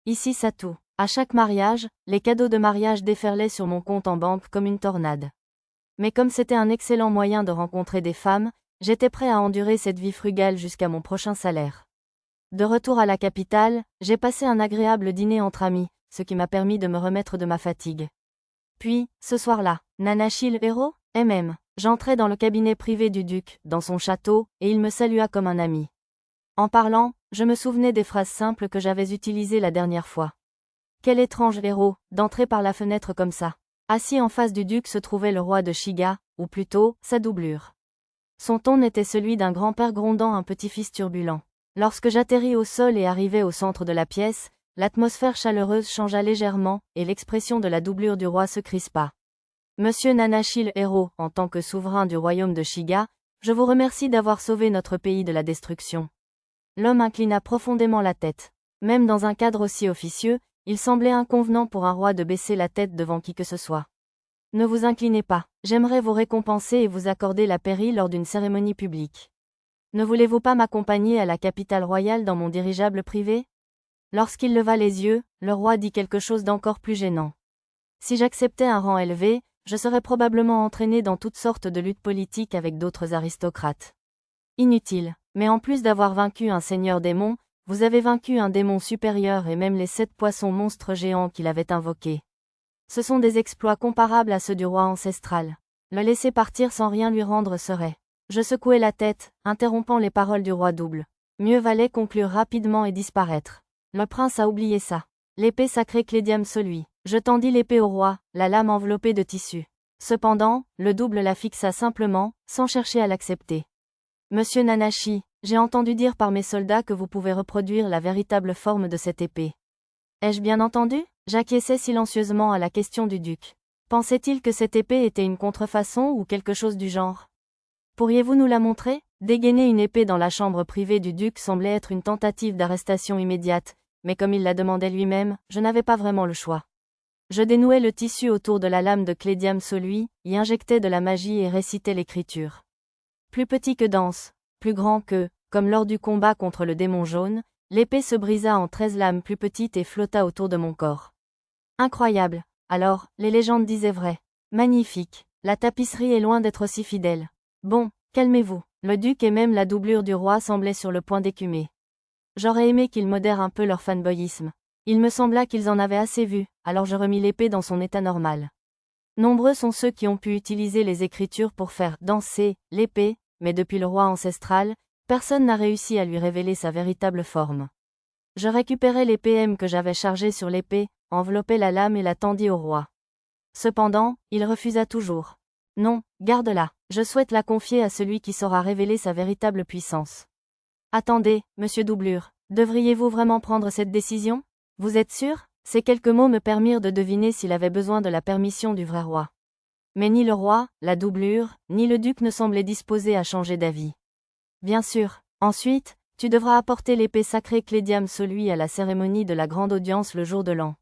Ici Satou. À chaque mariage, les cadeaux de mariage déferlaient sur mon compte en banque comme une tornade. Mais comme c'était un excellent moyen de rencontrer des femmes, j'étais prêt à endurer cette vie frugale jusqu'à mon prochain salaire. De retour à la capitale, j'ai passé un agréable dîner entre amis, ce qui m'a permis de me remettre de ma fatigue. Puis, ce soir-là, Nanashi le héros, j'entrai dans le cabinet privé du duc, dans son château, et il me salua comme un ami. En parlant, je me souvenais des phrases simples que j'avais utilisées la dernière fois. Quel étrange héros, d'entrer par la fenêtre comme ça. Assis en face du duc se trouvait le roi de Shiga, ou plutôt, sa doublure. Son ton était celui d'un grand-père grondant un petit-fils turbulent. Lorsque j'atterris au sol et arrivai au centre de la pièce, l'atmosphère chaleureuse changea légèrement, et l'expression de la doublure du roi se crispa. Monsieur Nanashi le héros, en tant que souverain du royaume de Shiga, je vous remercie d'avoir sauvé notre pays de la destruction. L'homme inclina profondément la tête. Même dans un cadre aussi officieux, il semblait inconvenant pour un roi de baisser la tête devant qui que ce soit. Ne vous inclinez pas, j'aimerais vous récompenser et vous accorder la pairie lors d'une cérémonie publique. Ne voulez-vous pas m'accompagner à la capitale royale dans mon dirigeable privé? Lorsqu'il leva les yeux, le roi dit quelque chose d'encore plus gênant. Si j'acceptais un rang élevé, je serais probablement entraîné dans toutes sortes de luttes politiques avec d'autres aristocrates. Inutile, mais en plus d'avoir vaincu un seigneur démon, vous avez vaincu un démon supérieur et même les 7 poissons monstres géants qu'il avait invoqués. Ce sont des exploits comparables à ceux du roi ancestral. Le laisser partir sans rien lui rendre serait. Je secouai la tête, interrompant les paroles du roi double. Mieux valait conclure rapidement et disparaître. Le prince a oublié ça. L'épée sacrée Clédiam celui. Je tendis l'épée au roi, la lame enveloppée de tissu. Cependant, le double la fixa simplement, sans chercher à l'accepter. Monsieur Nanashi, j'ai entendu dire par mes soldats que vous pouvez reproduire la véritable forme de cette épée. Ai-je bien entendu? J'acquiesçai silencieusement à la question du duc. Pensait-il que cette épée était une contrefaçon ou quelque chose du genre? Pourriez-vous nous la montrer? Dégainer une épée dans la chambre privée du duc semblait être une tentative d'arrestation immédiate, mais comme il la demandait lui-même, je n'avais pas vraiment le choix. Je dénouai le tissu autour de la lame de Clédiam celui, y injectais de la magie et récitais l'écriture. Plus petit que dense, plus grand que, comme lors du combat contre le démon jaune, l'épée se brisa en 13 lames plus petites et flotta autour de mon corps. Incroyable. Alors, les légendes disaient vrai. Magnifique. La tapisserie est loin d'être si fidèle. Bon, calmez-vous. Le duc et même la doublure du roi semblaient sur le point d'écumer. J'aurais aimé qu'ils modèrent un peu leur fanboyisme. Il me sembla qu'ils en avaient assez vu, alors je remis l'épée dans son état normal. Nombreux sont ceux qui ont pu utiliser les écritures pour faire danser l'épée, mais depuis le roi ancestral, personne n'a réussi à lui révéler sa véritable forme. Je récupérai l'épée que j'avais chargée sur l'épée, enveloppai la lame et la tendis au roi. Cependant, il refusa toujours. Non, garde-la, je souhaite la confier à celui qui saura révéler sa véritable puissance. Attendez, monsieur Doublure, devriez-vous vraiment prendre cette décision? Vous êtes sûr? Ces quelques mots me permirent de deviner s'il avait besoin de la permission du vrai roi. Mais ni le roi, la doublure, ni le duc ne semblaient disposés à changer d'avis. Bien sûr. Ensuite, tu devras apporter l'épée sacrée Clédiam celui à la cérémonie de la grande audience le jour de l'an.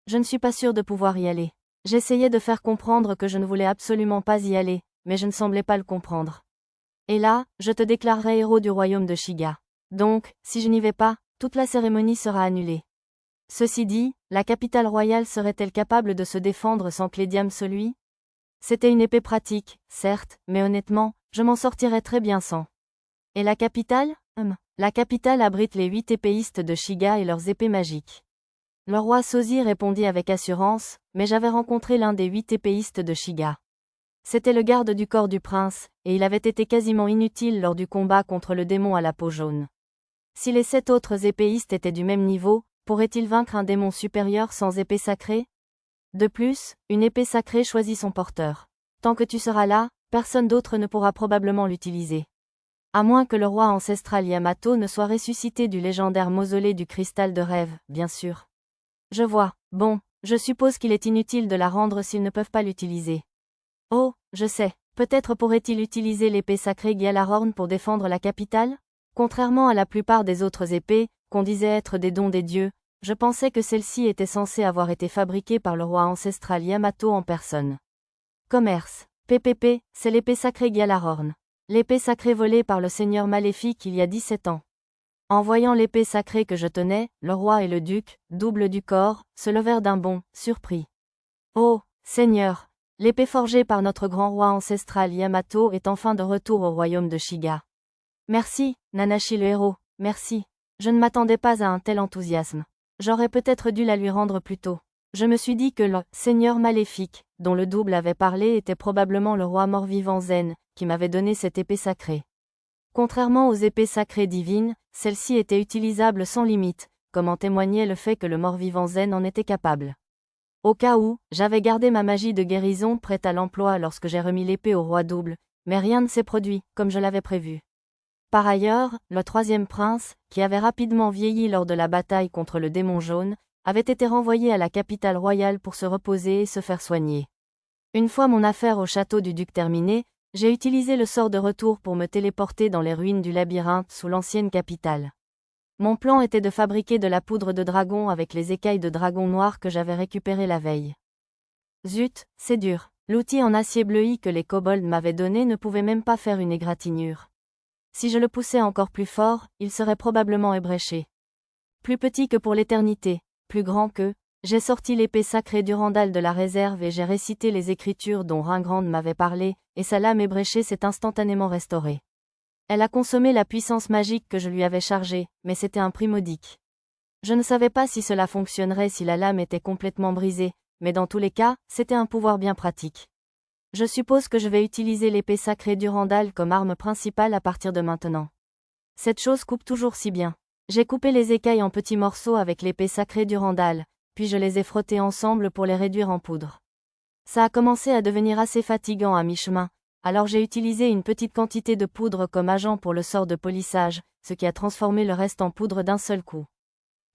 Je ne suis pas sûr de pouvoir y aller. J'essayais de faire comprendre que je ne voulais absolument pas y aller, mais je ne semblais pas le comprendre. Et là, je te déclarerai héros du royaume de Shiga. Donc, si je n'y vais pas, toute la cérémonie sera annulée. Ceci dit, la capitale royale serait-elle capable de se défendre sans Clédiam celui? C'était une épée pratique, certes, mais honnêtement, je m'en sortirais très bien sans. Et la capitale? La capitale abrite les 8 épéistes de Shiga et leurs épées magiques. Le roi Sozi répondit avec assurance, mais j'avais rencontré l'un des 8 épéistes de Shiga. C'était le garde du corps du prince, et il avait été quasiment inutile lors du combat contre le démon à la peau jaune. Si les 7 autres épéistes étaient du même niveau, pourrait-il vaincre un démon supérieur sans épée sacrée? De plus, une épée sacrée choisit son porteur. Tant que tu seras là, personne d'autre ne pourra probablement l'utiliser. À moins que le roi ancestral Yamato ne soit ressuscité du légendaire mausolée du cristal de rêve, bien sûr. Je vois. Bon, je suppose qu'il est inutile de la rendre s'ils ne peuvent pas l'utiliser. Oh, je sais. Peut-être pourrait-il utiliser l'épée sacrée Gyalarhorn pour défendre la capitale? Contrairement à la plupart des autres épées, qu'on disait être des dons des dieux, je pensais que celle-ci était censée avoir été fabriquée par le roi ancestral Yamato en personne. Commerce. PPP, c'est l'épée sacrée Gyalarhorn. L'épée sacrée volée par le seigneur maléfique il y a 17 ans. En voyant l'épée sacrée que je tenais, le roi et le duc, double du corps, se levèrent d'un bond, surpris. Oh, Seigneur! L'épée forgée par notre grand roi ancestral Yamato est enfin de retour au royaume de Shiga. Merci, Nanashi le héros, merci. Je ne m'attendais pas à un tel enthousiasme. J'aurais peut-être dû la lui rendre plus tôt. Je me suis dit que le Seigneur maléfique, dont le double avait parlé, était probablement le roi mort-vivant Zen, qui m'avait donné cette épée sacrée. Contrairement aux épées sacrées divines, celle-ci était utilisable sans limite, comme en témoignait le fait que le mort-vivant Zen en était capable. Au cas où, j'avais gardé ma magie de guérison prête à l'emploi lorsque j'ai remis l'épée au roi double, mais rien ne s'est produit, comme je l'avais prévu. Par ailleurs, le troisième prince, qui avait rapidement vieilli lors de la bataille contre le démon jaune, avait été renvoyé à la capitale royale pour se reposer et se faire soigner. Une fois mon affaire au château du duc terminée, j'ai utilisé le sort de retour pour me téléporter dans les ruines du labyrinthe sous l'ancienne capitale. Mon plan était de fabriquer de la poudre de dragon avec les écailles de dragon noir que j'avais récupérées la veille. Zut, c'est dur. L'outil en acier bleui que les kobolds m'avaient donné ne pouvait même pas faire une égratignure. Si je le poussais encore plus fort, il serait probablement ébréché. Plus petit que pour l'éternité, plus grand que, j'ai sorti l'épée sacrée Durandal de la réserve et j'ai récité les écritures dont Ringrand m'avait parlé, et sa lame ébréchée s'est instantanément restaurée. Elle a consommé la puissance magique que je lui avais chargée, mais c'était un prix modique. Je ne savais pas si cela fonctionnerait si la lame était complètement brisée, mais dans tous les cas, c'était un pouvoir bien pratique. Je suppose que je vais utiliser l'épée sacrée Durandal comme arme principale à partir de maintenant. Cette chose coupe toujours si bien. J'ai coupé les écailles en petits morceaux avec l'épée sacrée Durandal, puis je les ai frottées ensemble pour les réduire en poudre. Ça a commencé à devenir assez fatigant à mi-chemin, alors j'ai utilisé une petite quantité de poudre comme agent pour le sort de polissage, ce qui a transformé le reste en poudre d'un seul coup.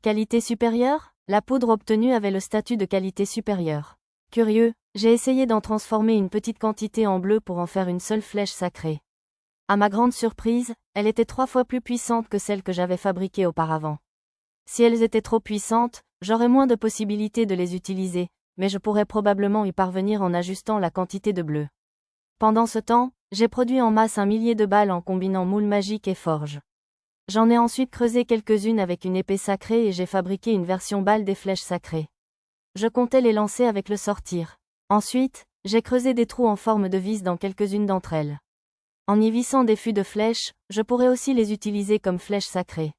Qualité supérieure? La poudre obtenue avait le statut de qualité supérieure. Curieux, j'ai essayé d'en transformer une petite quantité en bleu pour en faire une seule flèche sacrée. À ma grande surprise, elle était 3 fois plus puissante que celle que j'avais fabriquée auparavant. Si elles étaient trop puissantes, j'aurais moins de possibilités de les utiliser, mais je pourrais probablement y parvenir en ajustant la quantité de bleu. Pendant ce temps, j'ai produit en masse 1 millier de balles en combinant moule magique et forge. J'en ai ensuite creusé quelques-unes avec une épée sacrée et j'ai fabriqué une version balle des flèches sacrées. Je comptais les lancer avec le sortir. Ensuite, j'ai creusé des trous en forme de vis dans quelques-unes d'entre elles. En y vissant des fûts de flèches, je pourrais aussi les utiliser comme flèches sacrées.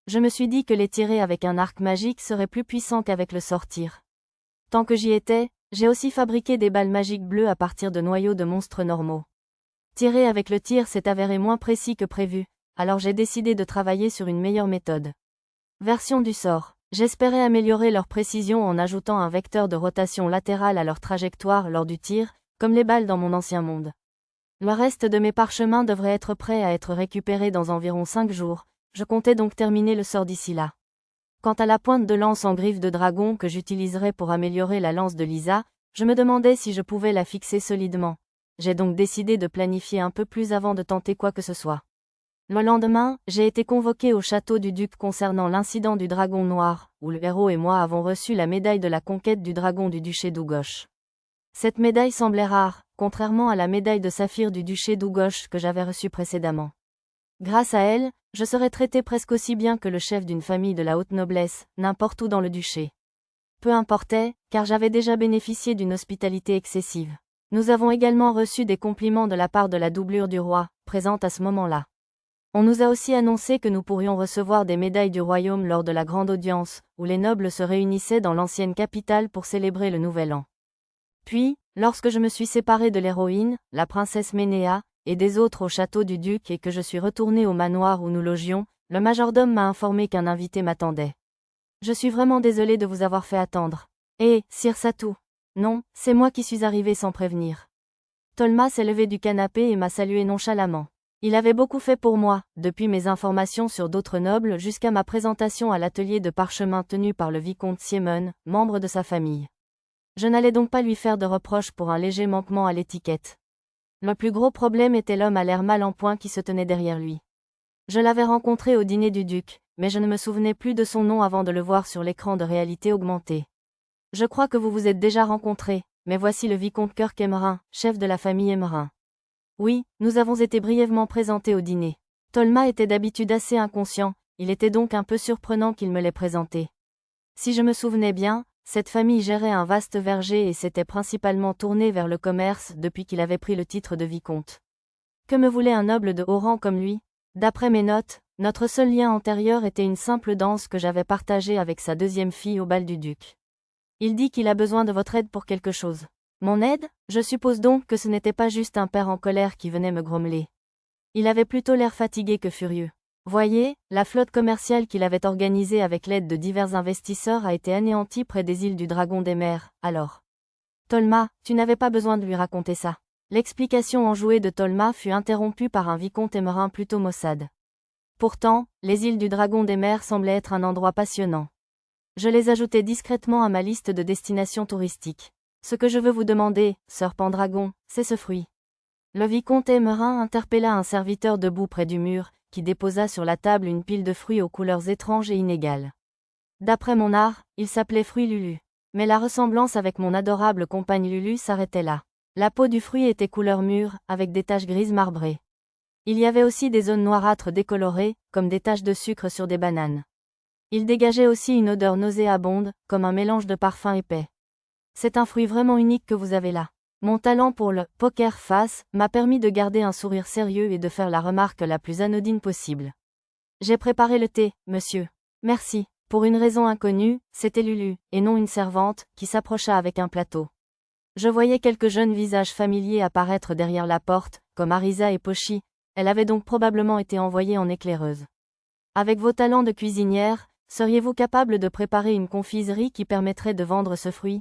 Je me suis dit que les tirer avec un arc magique serait plus puissant qu'avec le sortir. Tant que j'y étais, j'ai aussi fabriqué des balles magiques bleues à partir de noyaux de monstres normaux. Tirer avec le tir s'est avéré moins précis que prévu, alors j'ai décidé de travailler sur une meilleure méthode. Version du sort. J'espérais améliorer leur précision en ajoutant un vecteur de rotation latérale à leur trajectoire lors du tir, comme les balles dans mon ancien monde. Le reste de mes parchemins devrait être prêt à être récupéré dans environ 5 jours, je comptais donc terminer le sort d'ici là. Quant à la pointe de lance en griffe de dragon que j'utiliserai pour améliorer la lance de Lisa, je me demandais si je pouvais la fixer solidement. J'ai donc décidé de planifier un peu plus avant de tenter quoi que ce soit. Le lendemain, j'ai été convoqué au château du duc concernant l'incident du dragon noir, où le héros et moi avons reçu la médaille de la conquête du dragon du duché d'Ugosh. Cette médaille semblait rare, contrairement à la médaille de saphir du duché d'Ugosh que j'avais reçue précédemment. Grâce à elle, je serais traité presque aussi bien que le chef d'une famille de la haute noblesse, n'importe où dans le duché. Peu importait, car j'avais déjà bénéficié d'une hospitalité excessive. Nous avons également reçu des compliments de la part de la doublure du roi, présente à ce moment-là. On nous a aussi annoncé que nous pourrions recevoir des médailles du royaume lors de la grande audience, où les nobles se réunissaient dans l'ancienne capitale pour célébrer le nouvel an. Puis, lorsque je me suis séparée de l'héroïne, la princesse Ménéa, et des autres au château du duc et que je suis retournée au manoir où nous logions, le majordome m'a informé qu'un invité m'attendait. Je suis vraiment désolée de vous avoir fait attendre. Sir Satou. Non, c'est moi qui suis arrivée sans prévenir. Tolma s'est levé du canapé et m'a salué nonchalamment. Il avait beaucoup fait pour moi, depuis mes informations sur d'autres nobles jusqu'à ma présentation à l'atelier de parchemin tenu par le vicomte Siemon, membre de sa famille. Je n'allais donc pas lui faire de reproches pour un léger manquement à l'étiquette. Le plus gros problème était l'homme à l'air mal en point qui se tenait derrière lui. Je l'avais rencontré au dîner du duc, mais je ne me souvenais plus de son nom avant de le voir sur l'écran de réalité augmentée. Je crois que vous vous êtes déjà rencontrés, mais voici le vicomte Kirk Emmerin, chef de la famille Emmerin. Oui, nous avons été brièvement présentés au dîner. Tolma était d'habitude assez inconscient, il était donc un peu surprenant qu'il me l'ait présenté. Si je me souvenais bien, cette famille gérait un vaste verger et s'était principalement tournée vers le commerce depuis qu'il avait pris le titre de vicomte. Que me voulait un noble de haut rang comme lui? D'après mes notes, notre seul lien antérieur était une simple danse que j'avais partagée avec sa deuxième fille au bal du duc. Il dit qu'il a besoin de votre aide pour quelque chose. Mon aide? Je suppose donc que ce n'était pas juste un père en colère qui venait me grommeler. Il avait plutôt l'air fatigué que furieux. Voyez, la flotte commerciale qu'il avait organisée avec l'aide de divers investisseurs a été anéantie près des îles du Dragon des Mers, alors. Tolma, tu n'avais pas besoin de lui raconter ça. L'explication enjouée de Tolma fut interrompue par un vicomte émerin plutôt maussade. Pourtant, les îles du Dragon des Mers semblaient être un endroit passionnant. Je les ajoutais discrètement à ma liste de destinations touristiques. Ce que je veux vous demander, sœur Pendragon, c'est ce fruit. Le vicomte émerin interpella un serviteur debout près du mur, qui déposa sur la table une pile de fruits aux couleurs étranges et inégales. D'après mon art, il s'appelait fruit Lulu. Mais la ressemblance avec mon adorable compagne Lulu s'arrêtait là. La peau du fruit était couleur mûre, avec des taches grises marbrées. Il y avait aussi des zones noirâtres décolorées, comme des taches de sucre sur des bananes. Il dégageait aussi une odeur nauséabonde, comme un mélange de parfums épais. C'est un fruit vraiment unique que vous avez là. Mon talent pour le poker face m'a permis de garder un sourire sérieux et de faire la remarque la plus anodine possible. J'ai préparé le thé, monsieur. Merci. Pour une raison inconnue, c'était Lulu, et non une servante, qui s'approcha avec un plateau. Je voyais quelques jeunes visages familiers apparaître derrière la porte, comme Arisa et Pochi. Elle avait donc probablement été envoyée en éclaireuse. Avec vos talents de cuisinière, seriez-vous capable de préparer une confiserie qui permettrait de vendre ce fruit?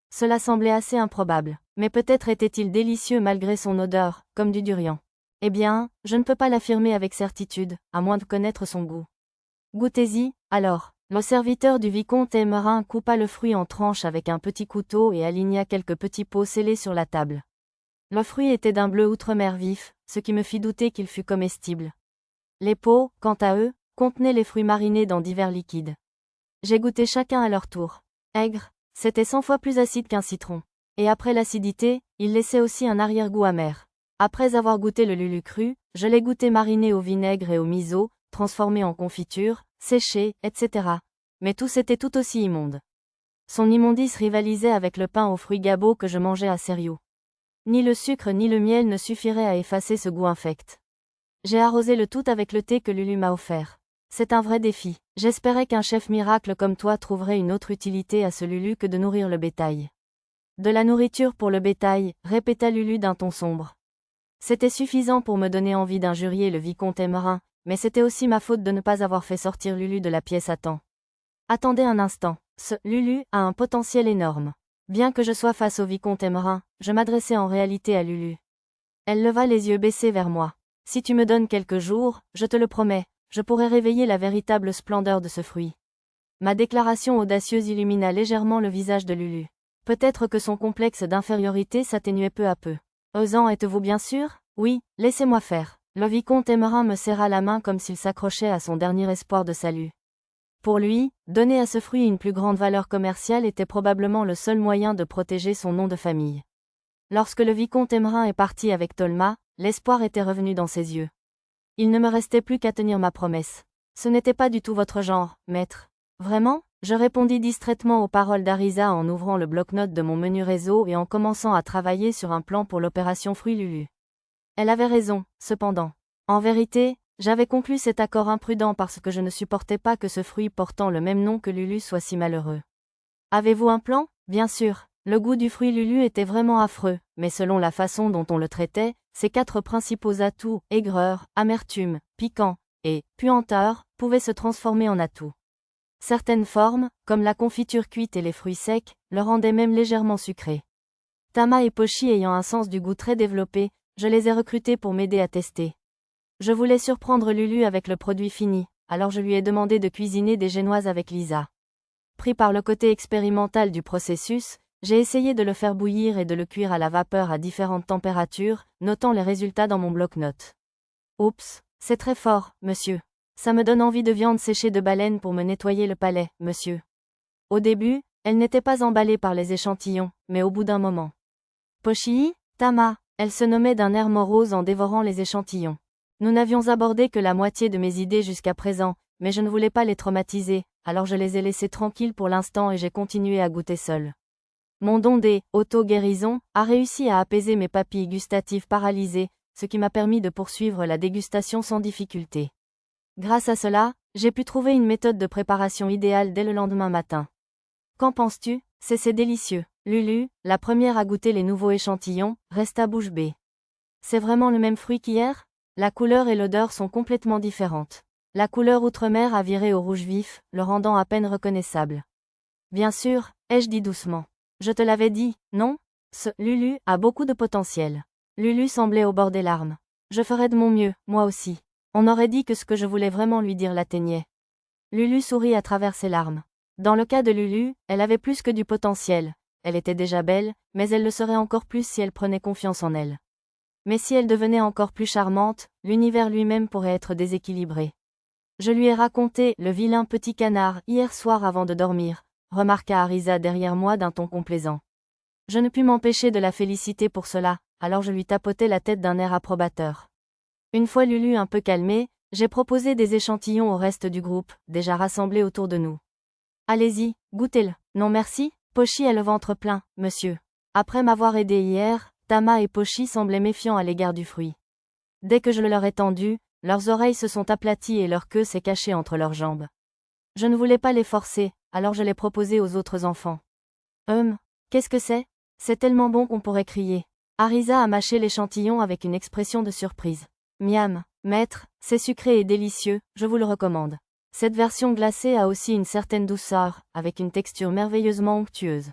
Cela semblait assez improbable, mais peut-être était-il délicieux malgré son odeur, comme du durian. Eh bien, je ne peux pas l'affirmer avec certitude, à moins de connaître son goût. Goûtez-y, alors. Le serviteur du vicomte émerin coupa le fruit en tranches avec un petit couteau et aligna quelques petits pots scellés sur la table. Le fruit était d'un bleu outre-mer vif, ce qui me fit douter qu'il fût comestible. Les pots, quant à eux, contenaient les fruits marinés dans divers liquides. J'ai goûté chacun à leur tour. Aigre, c'était 100 fois plus acide qu'un citron. Et après l'acidité, il laissait aussi un arrière-goût amer. Après avoir goûté le Lulu cru, je l'ai goûté mariné au vinaigre et au miso, transformé en confiture, séché, etc. Mais tous étaient tout aussi immondes. Son immondice rivalisait avec le pain aux fruits gabots que je mangeais à Sériou. Ni le sucre ni le miel ne suffiraient à effacer ce goût infect. J'ai arrosé le tout avec le thé que Lulu m'a offert. C'est un vrai défi. J'espérais qu'un chef miracle comme toi trouverait une autre utilité à ce Lulu que de nourrir le bétail. De la nourriture pour le bétail, répéta Lulu d'un ton sombre. C'était suffisant pour me donner envie d'injurier le vicomte émerin, mais c'était aussi ma faute de ne pas avoir fait sortir Lulu de la pièce à temps. Attendez un instant, ce Lulu a un potentiel énorme. Bien que je sois face au vicomte émerin, je m'adressais en réalité à Lulu. Elle leva les yeux baissés vers moi. Si tu me donnes quelques jours, je te le promets, je pourrai réveiller la véritable splendeur de ce fruit. Ma déclaration audacieuse illumina légèrement le visage de Lulu. Peut-être que son complexe d'infériorité s'atténuait peu à peu. Osant, êtes-vous bien sûr? Oui, laissez-moi faire. Le vicomte émerin me serra la main comme s'il s'accrochait à son dernier espoir de salut. Pour lui, donner à ce fruit une plus grande valeur commerciale était probablement le seul moyen de protéger son nom de famille. Lorsque le vicomte émerin est parti avec Tolma, l'espoir était revenu dans ses yeux. Il ne me restait plus qu'à tenir ma promesse. Ce n'était pas du tout votre genre, maître. Vraiment? Je répondis distraitement aux paroles d'Arisa en ouvrant le bloc-notes de mon menu réseau et en commençant à travailler sur un plan pour l'opération Fruit Lulu. Elle avait raison, cependant. En vérité, j'avais conclu cet accord imprudent parce que je ne supportais pas que ce fruit portant le même nom que Lulu soit si malheureux. Avez-vous un plan? Bien sûr. Le goût du fruit Lulu était vraiment affreux, mais selon la façon dont on le traitait, ses 4 principaux atouts, aigreur, amertume, piquant et puanteur, pouvaient se transformer en atouts. Certaines formes, comme la confiture cuite et les fruits secs, le rendaient même légèrement sucré. Tama et Pochi ayant un sens du goût très développé, je les ai recrutés pour m'aider à tester. Je voulais surprendre Lulu avec le produit fini, alors je lui ai demandé de cuisiner des génoises avec Lisa. Pris par le côté expérimental du processus, j'ai essayé de le faire bouillir et de le cuire à la vapeur à différentes températures, notant les résultats dans mon bloc-notes. Oups, c'est très fort, monsieur. Ça me donne envie de viande séchée de baleine pour me nettoyer le palais, monsieur. Au début, elle n'était pas emballée par les échantillons, mais au bout d'un moment. Pochi, Tama, elle se nommait d'un air morose en dévorant les échantillons. Nous n'avions abordé que la moitié de mes idées jusqu'à présent, mais je ne voulais pas les traumatiser, alors je les ai laissés tranquilles pour l'instant et j'ai continué à goûter seul. Mon don des auto-guérisons a réussi à apaiser mes papilles gustatives paralysées, ce qui m'a permis de poursuivre la dégustation sans difficulté. Grâce à cela, j'ai pu trouver une méthode de préparation idéale dès le lendemain matin. Qu'en penses-tu? C'est délicieux. Lulu, la première à goûter les nouveaux échantillons, resta bouche bée. C'est vraiment le même fruit qu'hier? La couleur et l'odeur sont complètement différentes. La couleur outre-mer a viré au rouge vif, le rendant à peine reconnaissable. Bien sûr, ai-je dit doucement. Je te l'avais dit, non? Ce Lulu a beaucoup de potentiel. Lulu semblait au bord des larmes. Je ferai de mon mieux, moi aussi. On aurait dit que ce que je voulais vraiment lui dire l'atteignait. Lulu sourit à travers ses larmes. Dans le cas de Lulu, elle avait plus que du potentiel. Elle était déjà belle, mais elle le serait encore plus si elle prenait confiance en elle. Mais si elle devenait encore plus charmante, l'univers lui-même pourrait être déséquilibré. Je lui ai raconté le vilain petit canard hier soir avant de dormir, remarqua Arisa derrière moi d'un ton complaisant. Je ne pus m'empêcher de la féliciter pour cela, alors je lui tapotai la tête d'un air approbateur. Une fois Lulu un peu calmée, j'ai proposé des échantillons au reste du groupe, déjà rassemblé autour de nous. Allez-y, goûtez-le. Non merci, Pochi a le ventre plein, monsieur. Après m'avoir aidé hier, Tama et Pochi semblaient méfiants à l'égard du fruit. Dès que je le leur ai tendu, leurs oreilles se sont aplaties et leur queue s'est cachée entre leurs jambes. Je ne voulais pas les forcer, alors je l'ai proposé aux autres enfants. Qu'est-ce que c'est? C'est tellement bon qu'on pourrait crier. Arisa a mâché l'échantillon avec une expression de surprise. Miam, maître, c'est sucré et délicieux, je vous le recommande. Cette version glacée a aussi une certaine douceur, avec une texture merveilleusement onctueuse.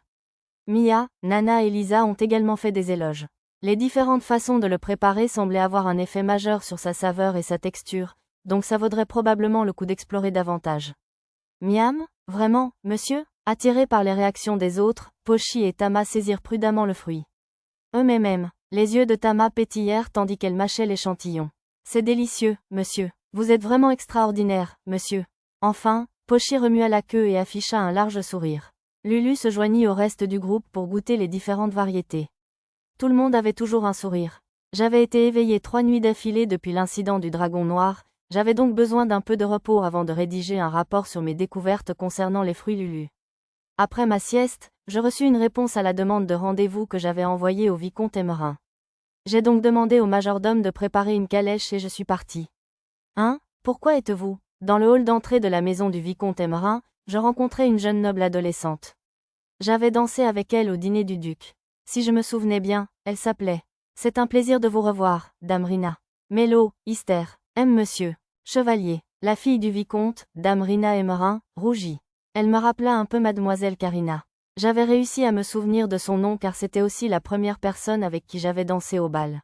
Mia, Nana et Lisa ont également fait des éloges. Les différentes façons de le préparer semblaient avoir un effet majeur sur sa saveur et sa texture, donc ça vaudrait probablement le coup d'explorer davantage. Miam, vraiment, monsieur? Attirés par les réactions des autres, Pochi et Tama saisirent prudemment le fruit. Eux-mêmes, les yeux de Tama pétillèrent tandis qu'elle mâchait l'échantillon. C'est délicieux, monsieur. Vous êtes vraiment extraordinaire, monsieur. Enfin, Pochi remua la queue et afficha un large sourire. Lulu se joignit au reste du groupe pour goûter les différentes variétés. Tout le monde avait toujours un sourire. J'avais été éveillée 3 nuits d'affilée depuis l'incident du dragon noir, j'avais donc besoin d'un peu de repos avant de rédiger un rapport sur mes découvertes concernant les fruits Lulu. Après ma sieste, je reçus une réponse à la demande de rendez-vous que j'avais envoyée au vicomte Emmerin. J'ai donc demandé au majordome de préparer une calèche et je suis partie. Pourquoi êtes-vous? Dans le hall d'entrée de la maison du vicomte Emmerin, je rencontrai une jeune noble adolescente. J'avais dansé avec elle au dîner du duc. Si je me souvenais bien, elle s'appelait. C'est un plaisir de vous revoir, dame Rina. Mélo, Ister, monsieur. Chevalier. La fille du vicomte, dame Rina Emmerin, rougit. Elle me rappela un peu mademoiselle Karina. J'avais réussi à me souvenir de son nom car c'était aussi la première personne avec qui j'avais dansé au bal.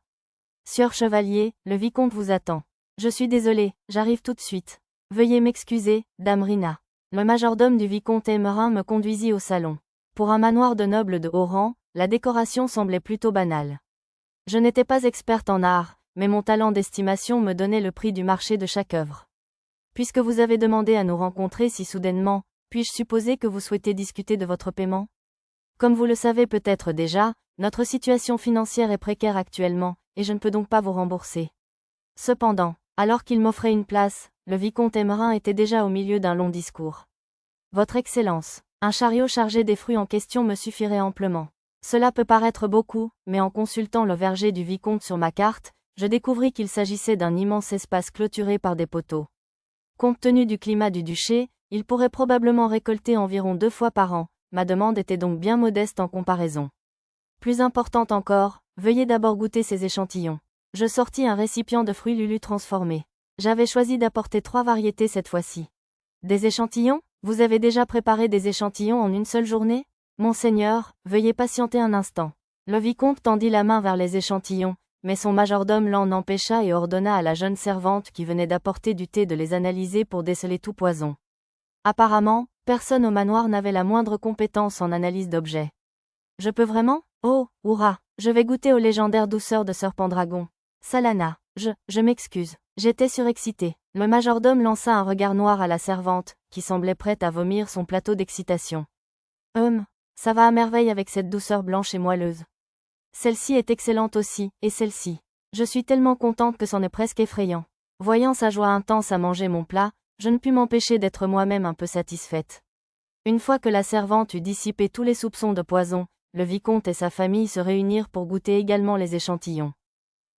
Sieur Chevalier, le vicomte vous attend. Je suis désolé, j'arrive tout de suite. Veuillez m'excuser, dame Rina. Le majordome du vicomte Emmerin me conduisit au salon. Pour un manoir de nobles de haut rang, la décoration semblait plutôt banale. Je n'étais pas experte en art, mais mon talent d'estimation me donnait le prix du marché de chaque œuvre. Puisque vous avez demandé à nous rencontrer si soudainement, puis-je supposer que vous souhaitez discuter de votre paiement? Comme vous le savez peut-être déjà, notre situation financière est précaire actuellement, et je ne peux donc pas vous rembourser. Cependant, alors qu'il m'offrait une place, le vicomte Emmerin était déjà au milieu d'un long discours. Votre Excellence, un chariot chargé des fruits en question me suffirait amplement. Cela peut paraître beaucoup, mais en consultant le verger du vicomte sur ma carte, je découvris qu'il s'agissait d'un immense espace clôturé par des poteaux. Compte tenu du climat du duché, il pourrait probablement récolter environ 2 fois par an, ma demande était donc bien modeste en comparaison. Plus importante encore, veuillez d'abord goûter ces échantillons. Je sortis un récipient de fruits Lulu transformés. J'avais choisi d'apporter 3 variétés cette fois-ci. Des échantillons? Vous avez déjà préparé des échantillons en une seule journée? Monseigneur, veuillez patienter un instant. Le vicomte tendit la main vers les échantillons, mais son majordome l'en empêcha et ordonna à la jeune servante qui venait d'apporter du thé de les analyser pour déceler tout poison. Apparemment, personne au manoir n'avait la moindre compétence en analyse d'objets. Je peux vraiment? Oh, hurrah! Je vais goûter aux légendaires douceurs de Sir Pendragon. Salana, je m'excuse. J'étais surexcité. Le majordome lança un regard noir à la servante, qui semblait prête à vomir son plateau d'excitation. Ça va à merveille avec cette douceur blanche et moelleuse. Celle-ci est excellente aussi, et celle-ci. Je suis tellement contente que c'en est presque effrayant. Voyant sa joie intense à manger mon plat, je ne pus m'empêcher d'être moi-même un peu satisfaite. Une fois que la servante eut dissipé tous les soupçons de poison, le vicomte et sa famille se réunirent pour goûter également les échantillons.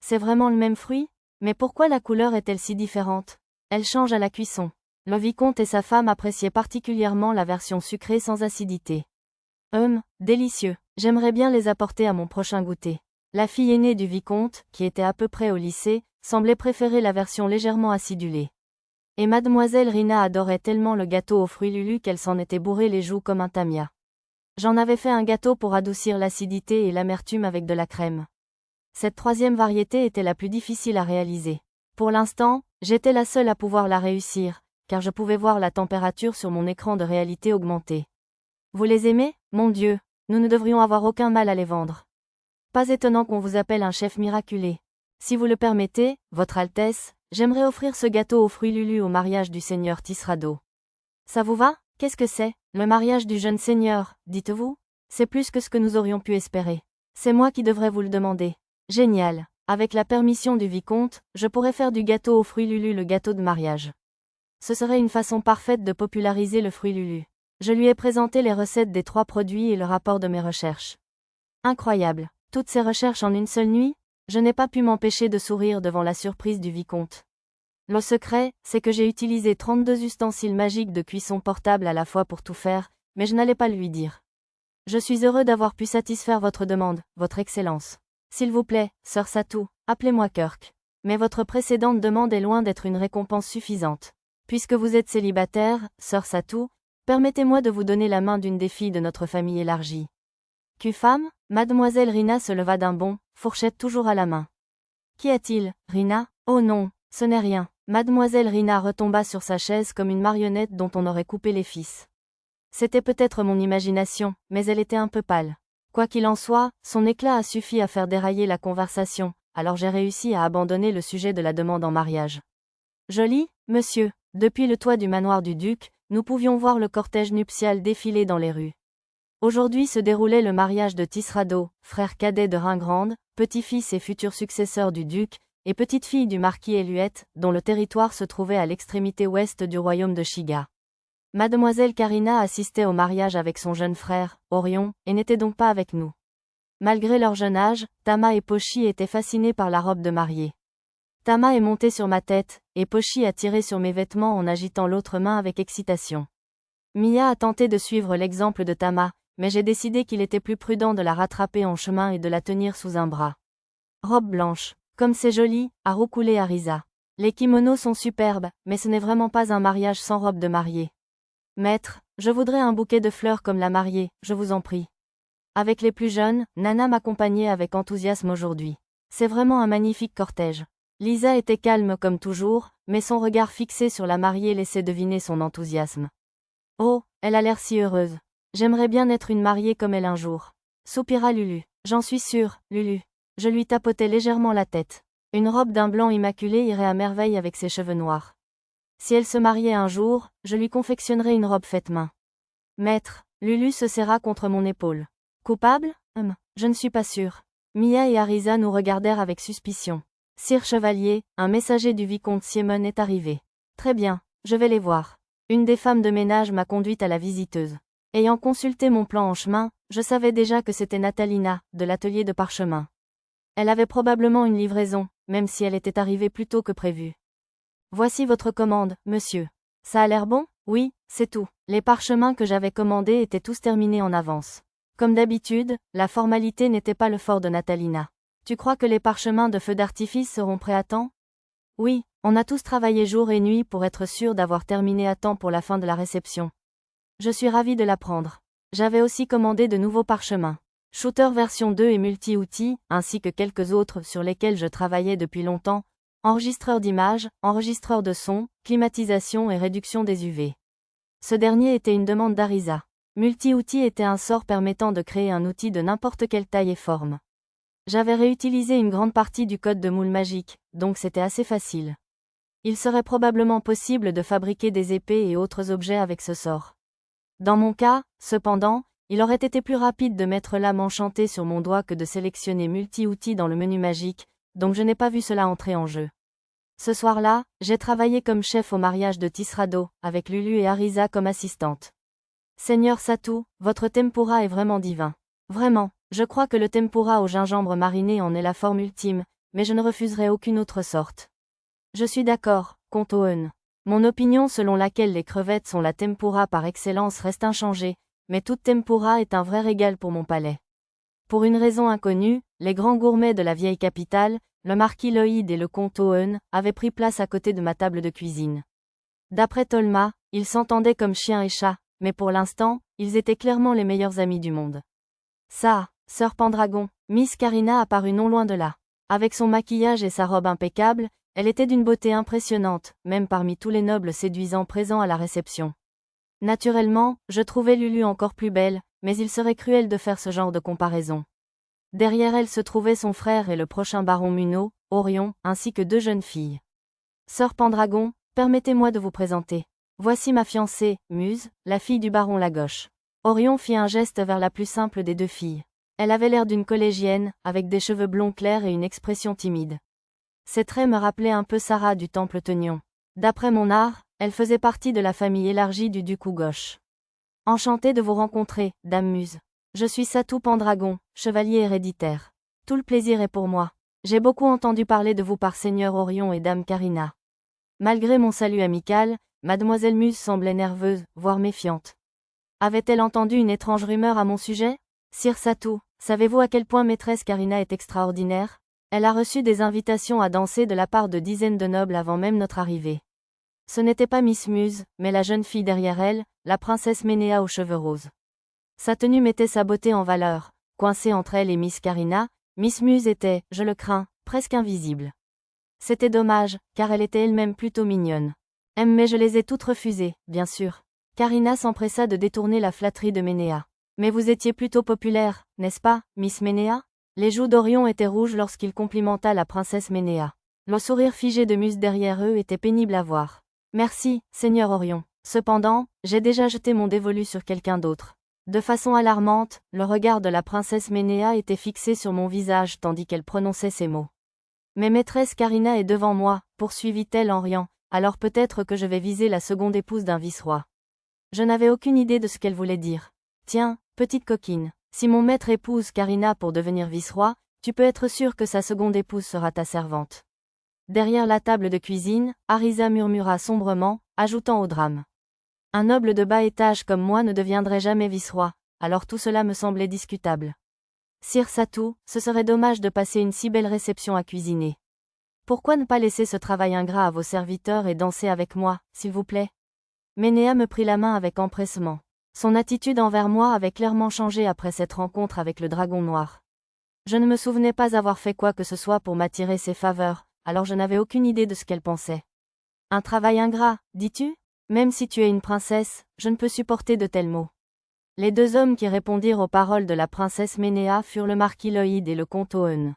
C'est vraiment le même fruit? Mais pourquoi la couleur est-elle si différente? Elle change à la cuisson. Le vicomte et sa femme appréciaient particulièrement la version sucrée sans acidité. Délicieux. J'aimerais bien les apporter à mon prochain goûter. La fille aînée du vicomte, qui était à peu près au lycée, semblait préférer la version légèrement acidulée. Et mademoiselle Rina adorait tellement le gâteau aux fruits Lulu qu'elle s'en était bourré les joues comme un tamia. J'en avais fait un gâteau pour adoucir l'acidité et l'amertume avec de la crème. Cette troisième variété était la plus difficile à réaliser. Pour l'instant, j'étais la seule à pouvoir la réussir, car je pouvais voir la température sur mon écran de réalité augmenter. Vous les aimez? Mon Dieu, nous ne devrions avoir aucun mal à les vendre. Pas étonnant qu'on vous appelle un chef miraculé. Si vous le permettez, Votre Altesse, j'aimerais offrir ce gâteau aux fruits Lulu au mariage du seigneur Tisrado. Ça vous va? Qu'est-ce que c'est? Le mariage du jeune seigneur, dites-vous? C'est plus que ce que nous aurions pu espérer. C'est moi qui devrais vous le demander. Génial. Avec la permission du vicomte, je pourrais faire du gâteau aux fruits Lulu le gâteau de mariage. Ce serait une façon parfaite de populariser le fruit Lulu. Je lui ai présenté les recettes des 3 produits et le rapport de mes recherches. Incroyable. Toutes ces recherches en une seule nuit? Je n'ai pas pu m'empêcher de sourire devant la surprise du vicomte. Le secret, c'est que j'ai utilisé 32 ustensiles magiques de cuisson portable à la fois pour tout faire, mais je n'allais pas lui dire. Je suis heureux d'avoir pu satisfaire votre demande, Votre Excellence. S'il vous plaît, Sœur Satou, appelez-moi Kirk. Mais votre précédente demande est loin d'être une récompense suffisante. Puisque vous êtes célibataire, Sœur Satou, permettez-moi de vous donner la main d'une des filles de notre famille élargie. Femme? Mademoiselle Rina se leva d'un bond, fourchette toujours à la main. Qu'y a-t-il, Rina? Oh non, ce n'est rien. Mademoiselle Rina retomba sur sa chaise comme une marionnette dont on aurait coupé les fils. C'était peut-être mon imagination, mais elle était un peu pâle. Quoi qu'il en soit, son éclat a suffi à faire dérailler la conversation, alors j'ai réussi à abandonner le sujet de la demande en mariage. Joli, monsieur. Depuis le toit du manoir du duc, nous pouvions voir le cortège nuptial défiler dans les rues. Aujourd'hui se déroulait le mariage de Tisrado, frère cadet de Ringrande, petit-fils et futur successeur du duc, et petite-fille du marquis Eluette, dont le territoire se trouvait à l'extrémité ouest du royaume de Shiga. Mademoiselle Karina assistait au mariage avec son jeune frère, Orion, et n'était donc pas avec nous. Malgré leur jeune âge, Tama et Pochi étaient fascinés par la robe de mariée. Tama est montée sur ma tête, et Pochi a tiré sur mes vêtements en agitant l'autre main avec excitation. Mia a tenté de suivre l'exemple de Tama, mais j'ai décidé qu'il était plus prudent de la rattraper en chemin et de la tenir sous un bras. Robe blanche. Comme c'est joli, a roucoulé Arisa. Les kimonos sont superbes, mais ce n'est vraiment pas un mariage sans robe de mariée. Maître, je voudrais un bouquet de fleurs comme la mariée, je vous en prie. Avec les plus jeunes, Nana m'accompagnait avec enthousiasme aujourd'hui. C'est vraiment un magnifique cortège. Lisa était calme comme toujours, mais son regard fixé sur la mariée laissait deviner son enthousiasme. Oh, elle a l'air si heureuse. J'aimerais bien être une mariée comme elle un jour. Soupira Lulu. J'en suis sûre, Lulu. Je lui tapotais légèrement la tête. Une robe d'un blanc immaculé irait à merveille avec ses cheveux noirs. Si elle se mariait un jour, je lui confectionnerais une robe faite main. Maître, Lulu se serra contre mon épaule. Coupable? Je ne suis pas sûre. Mia et Arisa nous regardèrent avec suspicion. Sire Chevalier, un messager du vicomte Siemon est arrivé. Très bien, je vais les voir. Une des femmes de ménage m'a conduite à la visiteuse. Ayant consulté mon plan en chemin, je savais déjà que c'était Natalina, de l'atelier de parchemin. Elle avait probablement une livraison, même si elle était arrivée plus tôt que prévu. Voici votre commande, monsieur. Ça a l'air bon? Oui, c'est tout. Les parchemins que j'avais commandés étaient tous terminés en avance. Comme d'habitude, la formalité n'était pas le fort de Natalina. Tu crois que les parchemins de feu d'artifice seront prêts à temps? Oui, on a tous travaillé jour et nuit pour être sûr d'avoir terminé à temps pour la fin de la réception. Je suis ravie de l'apprendre. J'avais aussi commandé de nouveaux parchemins. Shooter version 2 et multi-outils, ainsi que quelques autres sur lesquels je travaillais depuis longtemps, enregistreur d'images, enregistreur de son, climatisation et réduction des UV. Ce dernier était une demande d'Arisa. Multi-outils était un sort permettant de créer un outil de n'importe quelle taille et forme. J'avais réutilisé une grande partie du code de moule magique, donc c'était assez facile. Il serait probablement possible de fabriquer des épées et autres objets avec ce sort. Dans mon cas, cependant, il aurait été plus rapide de mettre l'âme enchantée sur mon doigt que de sélectionner multi-outils dans le menu magique, donc je n'ai pas vu cela entrer en jeu. Ce soir-là, j'ai travaillé comme chef au mariage de Tisrado, avec Lulu et Arisa comme assistante. Seigneur Satou, votre tempura est vraiment divin. Vraiment, je crois que le tempura au gingembre mariné en est la forme ultime, mais je ne refuserai aucune autre sorte. Je suis d'accord, comte Owen. Mon opinion selon laquelle les crevettes sont la tempura par excellence reste inchangée, mais toute tempura est un vrai régal pour mon palais. Pour une raison inconnue, les grands gourmets de la vieille capitale, le marquis Lloyd et le comte Owen, avaient pris place à côté de ma table de cuisine. D'après Tolma, ils s'entendaient comme chien et chat, mais pour l'instant, ils étaient clairement les meilleurs amis du monde. Ça, Sir Pendragon, Miss Carina apparut non loin de là. Avec son maquillage et sa robe impeccable, elle était d'une beauté impressionnante, même parmi tous les nobles séduisants présents à la réception. Naturellement, je trouvais Lulu encore plus belle, mais il serait cruel de faire ce genre de comparaison. Derrière elle se trouvait son frère et le prochain baron Munro, Orion, ainsi que 2 jeunes filles. Sir Pendragon, permettez-moi de vous présenter. Voici ma fiancée, Muse, la fille du baron Lagauche. Orion fit un geste vers la plus simple des 2 filles. Elle avait l'air d'une collégienne, avec des cheveux blonds clairs et une expression timide. Ses traits me rappelaient un peu Sarah du Temple Tenion. D'après mon art, elle faisait partie de la famille élargie du duc Gauche. Enchanté de vous rencontrer, dame Muse. Je suis Satou Pendragon, chevalier héréditaire. Tout le plaisir est pour moi. J'ai beaucoup entendu parler de vous par Seigneur Orion et dame Carina. Malgré mon salut amical, mademoiselle Muse semblait nerveuse, voire méfiante. Avait-elle entendu une étrange rumeur à mon sujet? Sire Satou, savez-vous à quel point maîtresse Carina est extraordinaire? Elle a reçu des invitations à danser de la part de dizaines de nobles avant même notre arrivée. Ce n'était pas Miss Muse, mais la jeune fille derrière elle, la princesse Ménéa aux cheveux roses. Sa tenue mettait sa beauté en valeur. Coincée entre elle et Miss Carina, Miss Muse était, je le crains, presque invisible. C'était dommage, car elle était elle-même plutôt mignonne. Mais je les ai toutes refusées, bien sûr. Carina s'empressa de détourner la flatterie de Ménéa. Mais vous étiez plutôt populaire, n'est-ce pas, Miss Ménéa? Les joues d'Orion étaient rouges lorsqu'il complimenta la princesse Ménéa. Le sourire figé de Muse derrière eux était pénible à voir. Merci, Seigneur Orion. Cependant, j'ai déjà jeté mon dévolu sur quelqu'un d'autre. De façon alarmante, le regard de la princesse Ménéa était fixé sur mon visage tandis qu'elle prononçait ces mots. Mais maîtresse Carina est devant moi, poursuivit-elle en riant, alors peut-être que je vais viser la seconde épouse d'un vice-roi. Je n'avais aucune idée de ce qu'elle voulait dire. Tiens, petite coquine, si mon maître épouse Carina pour devenir vice-roi, tu peux être sûr que sa seconde épouse sera ta servante. Derrière la table de cuisine, Arisa murmura sombrement, ajoutant au drame. Un noble de bas étage comme moi ne deviendrait jamais vice-roi, alors tout cela me semblait discutable. Sire Satou, ce serait dommage de passer une si belle réception à cuisiner. Pourquoi ne pas laisser ce travail ingrat à vos serviteurs et danser avec moi, s'il vous plaît? Ménéa me prit la main avec empressement. Son attitude envers moi avait clairement changé après cette rencontre avec le dragon noir. Je ne me souvenais pas avoir fait quoi que ce soit pour m'attirer ses faveurs, alors je n'avais aucune idée de ce qu'elle pensait. Un travail ingrat, dis-tu? Même si tu es une princesse, je ne peux supporter de tels mots. Les 2 hommes qui répondirent aux paroles de la princesse Ménéa furent le marquis Lloyd et le comte Owen.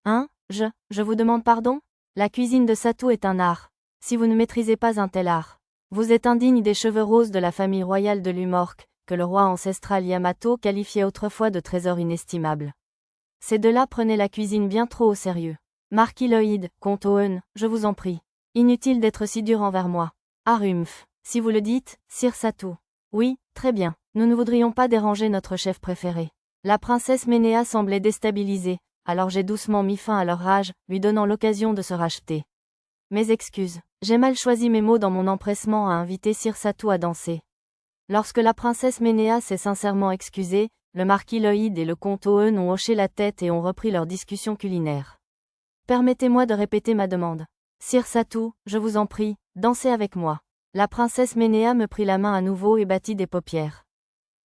Hein? Je vous demande pardon? La cuisine de Satou est un art. Si vous ne maîtrisez pas un tel art, vous êtes indigne des cheveux roses de la famille royale de Lumorque, que le roi ancestral Yamato qualifiait autrefois de trésor inestimable. Ces 2-là prenaient la cuisine bien trop au sérieux. Marquis Lloyd, comte Owen, je vous en prie. Inutile d'être si dur envers moi. Harumph, si vous le dites, Sire Satou. Oui, très bien, nous ne voudrions pas déranger notre chef préféré. La princesse Ménéa semblait déstabilisée, alors j'ai doucement mis fin à leur rage, lui donnant l'occasion de se racheter. Mes excuses, j'ai mal choisi mes mots dans mon empressement à inviter Sire Satou à danser. Lorsque la princesse Ménéa s'est sincèrement excusée, le marquis Lloyd et le comte Owen ont hoché la tête et ont repris leur discussion culinaire. Permettez-moi de répéter ma demande. Sire Satou, je vous en prie, dansez avec moi. La princesse Ménéa me prit la main à nouveau et battit des paupières.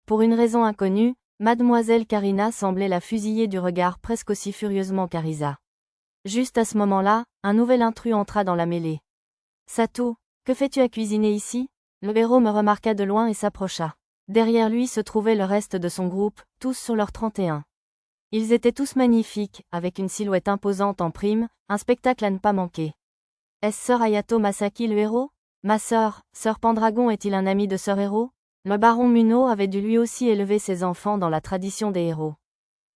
Pour une raison inconnue, mademoiselle Carina semblait la fusiller du regard presque aussi furieusement qu'Arisa. Juste à ce moment-là, un nouvel intrus entra dans la mêlée. Satou, que fais-tu à cuisiner ici? Le héros me remarqua de loin et s'approcha. Derrière lui se trouvait le reste de son groupe, tous sur leurs 31. Ils étaient tous magnifiques, avec une silhouette imposante en prime, un spectacle à ne pas manquer. Est-ce Sir Hayato Masaki le héros? Ma sœur, Sir Pendragon est-il un ami de Sir Héros? Le baron Munro avait dû lui aussi élever ses enfants dans la tradition des héros.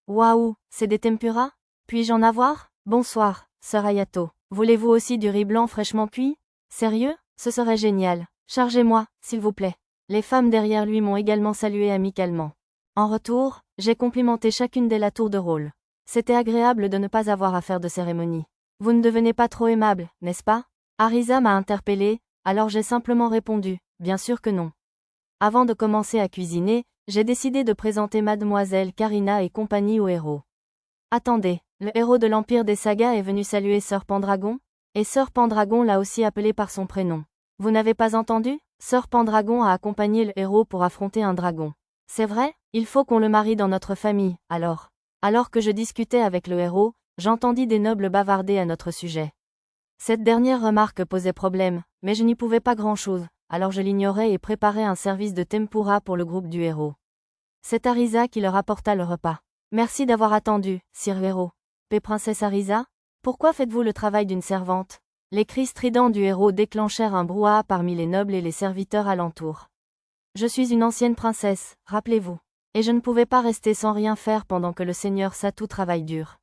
Waouh, c'est des tempura? Puis-je en avoir? Bonsoir, Sir Hayato. Voulez-vous aussi du riz blanc fraîchement cuit? Sérieux? Ce serait génial. Chargez-moi, s'il vous plaît. Les femmes derrière lui m'ont également salué amicalement. En retour, j'ai complimenté chacune d'elles à tour de rôle. C'était agréable de ne pas avoir à faire de cérémonie. Vous ne devenez pas trop aimable, n'est-ce pas? Arisa m'a interpellé, alors j'ai simplement répondu, bien sûr que non. Avant de commencer à cuisiner, j'ai décidé de présenter mademoiselle Karina et compagnie au héros. Attendez, le héros de l'Empire des Sagas est venu saluer Sir Pendragon? Et Sir Pendragon l'a aussi appelé par son prénom. Vous n'avez pas entendu? Sir Pendragon a accompagné le héros pour affronter un dragon. C'est vrai? Il faut qu'on le marie dans notre famille, alors. Alors que je discutais avec le héros, j'entendis des nobles bavarder à notre sujet. Cette dernière remarque posait problème, mais je n'y pouvais pas grand-chose, alors je l'ignorais et préparais un service de tempura pour le groupe du héros. C'est Arisa qui leur apporta le repas. Merci d'avoir attendu, Sir Héros. Paix princesse Arisa? Pourquoi faites-vous le travail d'une servante? Les cris stridents du héros déclenchèrent un brouhaha parmi les nobles et les serviteurs alentour. Je suis une ancienne princesse, rappelez-vous. Et je ne pouvais pas rester sans rien faire pendant que le seigneur Satou travaille dur.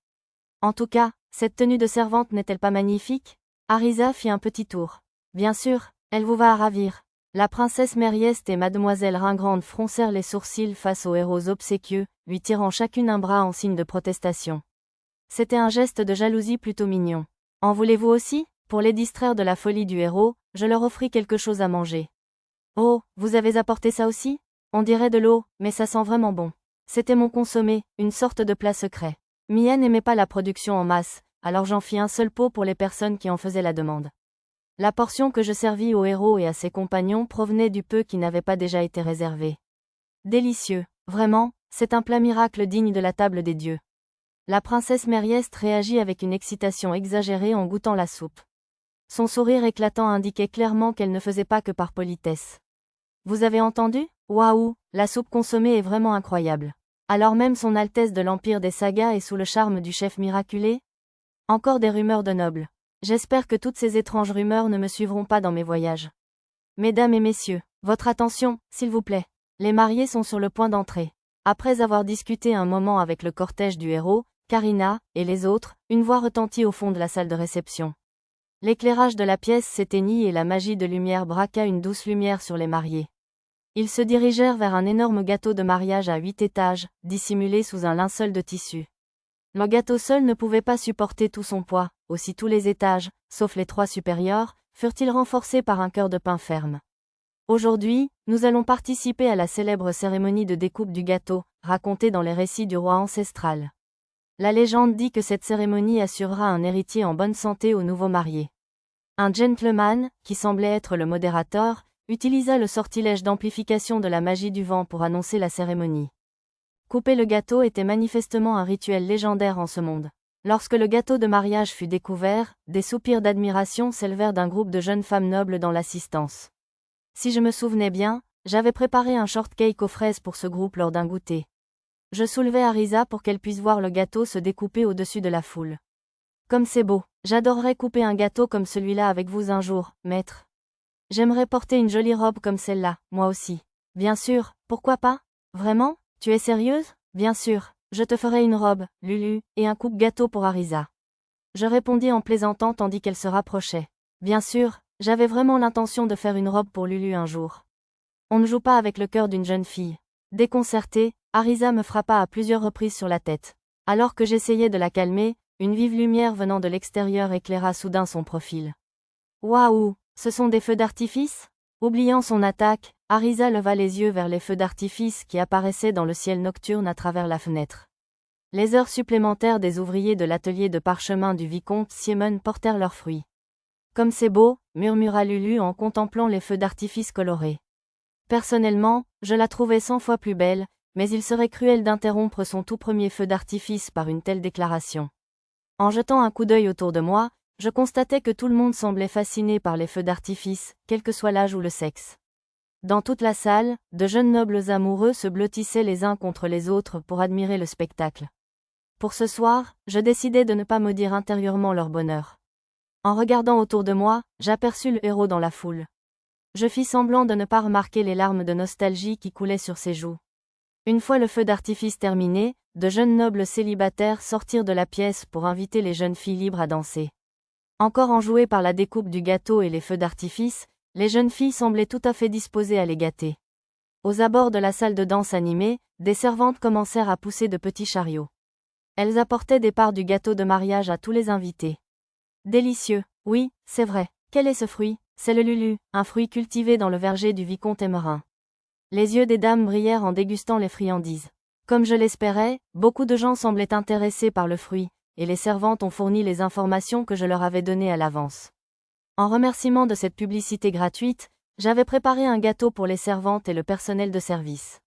En tout cas, cette tenue de servante n'est-elle pas magnifique? Arisa fit un petit tour. Bien sûr, elle vous va à ravir. La princesse Mérieste et mademoiselle Ringrande froncèrent les sourcils face aux héros obséquieux, lui tirant chacune un bras en signe de protestation. C'était un geste de jalousie plutôt mignon. En voulez-vous aussi? Pour les distraire de la folie du héros, je leur offris quelque chose à manger. Oh, vous avez apporté ça aussi? On dirait de l'eau, mais ça sent vraiment bon. C'était mon consommé, une sorte de plat secret. Mia n'aimait pas la production en masse, alors j'en fis un seul pot pour les personnes qui en faisaient la demande. La portion que je servis au héros et à ses compagnons provenait du peu qui n'avait pas déjà été réservé. Délicieux, vraiment, c'est un plat miracle digne de la table des dieux. La princesse Mérieste réagit avec une excitation exagérée en goûtant la soupe. Son sourire éclatant indiquait clairement qu'elle ne faisait pas que par politesse. Vous avez entendu? Waouh, la soupe consommée est vraiment incroyable. Alors même son Altesse de l'Empire des Sagas est sous le charme du chef miraculé? Encore des rumeurs de nobles. J'espère que toutes ces étranges rumeurs ne me suivront pas dans mes voyages. Mesdames et messieurs, votre attention, s'il vous plaît. Les mariés sont sur le point d'entrer. Après avoir discuté un moment avec le cortège du héros, Karina, et les autres, une voix retentit au fond de la salle de réception. L'éclairage de la pièce s'éteignit et la magie de lumière braqua une douce lumière sur les mariés. Ils se dirigèrent vers un énorme gâteau de mariage à 8 étages, dissimulé sous un linceul de tissu. Le gâteau seul ne pouvait pas supporter tout son poids, aussi tous les étages, sauf les 3 supérieurs, furent-ils renforcés par un cœur de pain ferme. Aujourd'hui, nous allons participer à la célèbre cérémonie de découpe du gâteau, racontée dans les récits du roi ancestral. La légende dit que cette cérémonie assurera un héritier en bonne santé au nouveau marié. Un gentleman, qui semblait être le modérateur, utilisa le sortilège d'amplification de la magie du vent pour annoncer la cérémonie. Couper le gâteau était manifestement un rituel légendaire en ce monde. Lorsque le gâteau de mariage fut découvert, des soupirs d'admiration s'élevèrent d'un groupe de jeunes femmes nobles dans l'assistance. Si je me souvenais bien, j'avais préparé un shortcake aux fraises pour ce groupe lors d'un goûter. Je soulevai Arisa pour qu'elle puisse voir le gâteau se découper au-dessus de la foule. Comme c'est beau, j'adorerais couper un gâteau comme celui-là avec vous un jour, maître. J'aimerais porter une jolie robe comme celle-là, moi aussi. Bien sûr, pourquoi pas? Vraiment? Tu es sérieuse? Bien sûr, je te ferai une robe, Lulu, et un coupe-gâteau pour Arisa. Je répondis en plaisantant tandis qu'elle se rapprochait. Bien sûr, j'avais vraiment l'intention de faire une robe pour Lulu un jour. On ne joue pas avec le cœur d'une jeune fille. Déconcertée, Arisa me frappa à plusieurs reprises sur la tête. Alors que j'essayais de la calmer, une vive lumière venant de l'extérieur éclaira soudain son profil. Waouh, ce sont des feux d'artifice? Oubliant son attaque, Arisa leva les yeux vers les feux d'artifice qui apparaissaient dans le ciel nocturne à travers la fenêtre. Les heures supplémentaires des ouvriers de l'atelier de parchemin du vicomte Siemon portèrent leurs fruits. Comme c'est beau, murmura Lulu en contemplant les feux d'artifice colorés. Personnellement, je la trouvais 100 fois plus belle, mais il serait cruel d'interrompre son tout premier feu d'artifice par une telle déclaration. En jetant un coup d'œil autour de moi, je constatais que tout le monde semblait fasciné par les feux d'artifice, quel que soit l'âge ou le sexe. Dans toute la salle, de jeunes nobles amoureux se blottissaient les uns contre les autres pour admirer le spectacle. Pour ce soir, je décidai de ne pas maudire intérieurement leur bonheur. En regardant autour de moi, j'aperçus le héros dans la foule. Je fis semblant de ne pas remarquer les larmes de nostalgie qui coulaient sur ses joues. Une fois le feu d'artifice terminé, de jeunes nobles célibataires sortirent de la pièce pour inviter les jeunes filles libres à danser. Encore enjouées par la découpe du gâteau et les feux d'artifice, les jeunes filles semblaient tout à fait disposées à les gâter. Aux abords de la salle de danse animée, des servantes commencèrent à pousser de petits chariots. Elles apportaient des parts du gâteau de mariage à tous les invités. Délicieux, oui, c'est vrai. Quel est ce fruit? C'est le lulu, un fruit cultivé dans le verger du vicomte Emmerin. Les yeux des dames brillèrent en dégustant les friandises. Comme je l'espérais, beaucoup de gens semblaient intéressés par le fruit, et les servantes ont fourni les informations que je leur avais données à l'avance. En remerciement de cette publicité gratuite, j'avais préparé un gâteau pour les servantes et le personnel de service.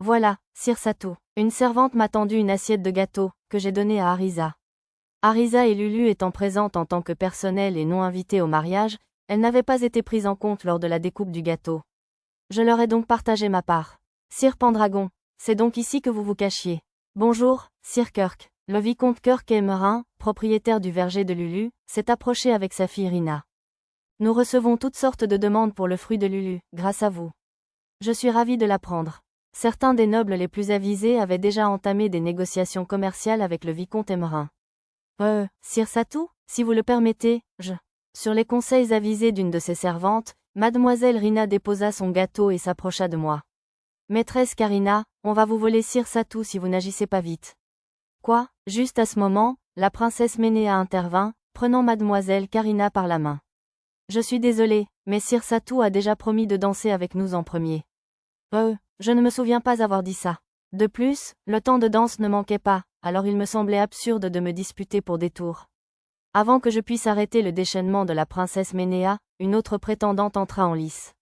Voilà, Sir Satou. Une servante m'a tendu une assiette de gâteau, que j'ai donnée à Arisa. Arisa et Lulu étant présentes en tant que personnel et non invitées au mariage, elles n'avaient pas été prises en compte lors de la découpe du gâteau. Je leur ai donc partagé ma part. Sir Pendragon, c'est donc ici que vous vous cachiez. Bonjour, Sir Kirk. Le vicomte Kirk Emmerin, propriétaire du verger de Lulu, s'est approché avec sa fille Rina. Nous recevons toutes sortes de demandes pour le fruit de Lulu, grâce à vous. Je suis ravi de l'apprendre. Certains des nobles les plus avisés avaient déjà entamé des négociations commerciales avec le vicomte Emmerin. Sir Satou, si vous le permettez, Sur les conseils avisés d'une de ses servantes, mademoiselle Rina déposa son gâteau et s'approcha de moi. Maîtresse Karina, on va vous voler Sir Satou si vous n'agissez pas vite. Quoi? Juste à ce moment, la princesse Ménéa intervint, prenant mademoiselle Karina par la main. Je suis désolée, mais Sir Satou a déjà promis de danser avec nous en premier. Je ne me souviens pas avoir dit ça. De plus, le temps de danse ne manquait pas, alors il me semblait absurde de me disputer pour des tours. Avant que je puisse arrêter le déchaînement de la princesse Ménéa, une autre prétendante entra en lice.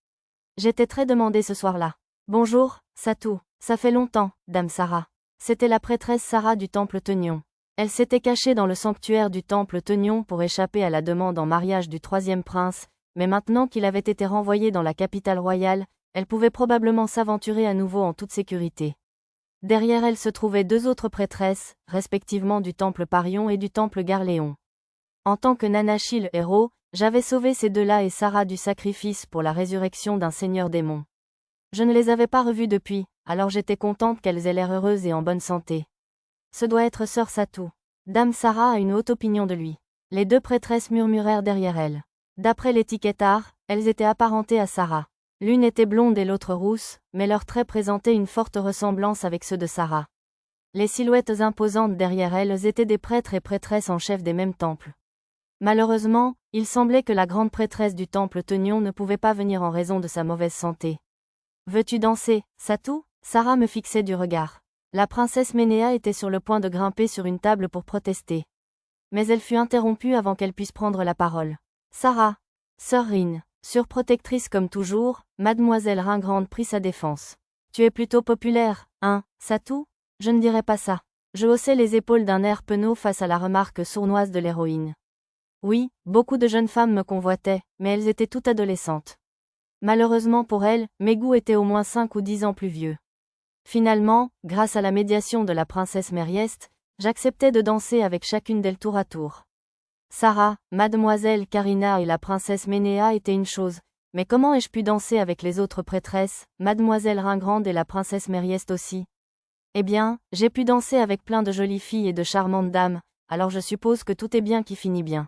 J'étais très demandée ce soir-là. Bonjour, Satou, ça fait longtemps, dame Sarah. C'était la prêtresse Sarah du temple Tenion. Elle s'était cachée dans le sanctuaire du temple Tenion pour échapper à la demande en mariage du troisième prince, mais maintenant qu'il avait été renvoyé dans la capitale royale, elle pouvait probablement s'aventurer à nouveau en toute sécurité. Derrière elle se trouvaient deux autres prêtresses, respectivement du temple Parion et du temple Garléon. En tant que Nanachil héros, j'avais sauvé ces deux-là et Sarah du sacrifice pour la résurrection d'un seigneur démon. Je ne les avais pas revues depuis, alors j'étais contente qu'elles aient l'air heureuses et en bonne santé. Ce doit être Sœur Satou. Dame Sarah a une haute opinion de lui. Les deux prêtresses murmurèrent derrière elle. D'après l'étiquette art, elles étaient apparentées à Sarah. L'une était blonde et l'autre rousse, mais leurs traits présentaient une forte ressemblance avec ceux de Sarah. Les silhouettes imposantes derrière elles étaient des prêtres et prêtresses en chef des mêmes temples. Malheureusement, il semblait que la grande prêtresse du temple Tenion ne pouvait pas venir en raison de sa mauvaise santé. « Veux-tu danser, Satou ?» Sarah me fixait du regard. La princesse Ménéa était sur le point de grimper sur une table pour protester. Mais elle fut interrompue avant qu'elle puisse prendre la parole. « Sarah, sœur Rin, surprotectrice comme toujours, mademoiselle Ringrande prit sa défense. Tu es plutôt populaire, hein, Satou? Je ne dirais pas ça. » Je haussai les épaules d'un air penaud face à la remarque sournoise de l'héroïne. Oui, beaucoup de jeunes femmes me convoitaient, mais elles étaient toutes adolescentes. Malheureusement pour elles, mes goûts étaient au moins 5 ou 10 ans plus vieux. Finalement, grâce à la médiation de la princesse Mérieste, j'acceptais de danser avec chacune d'elles tour à tour. Sarah, mademoiselle Karina et la princesse Ménéa étaient une chose, mais comment ai-je pu danser avec les autres prêtresses, mademoiselle Ringrande et la princesse Mérieste aussi? Eh bien, j'ai pu danser avec plein de jolies filles et de charmantes dames, alors je suppose que tout est bien qui finit bien.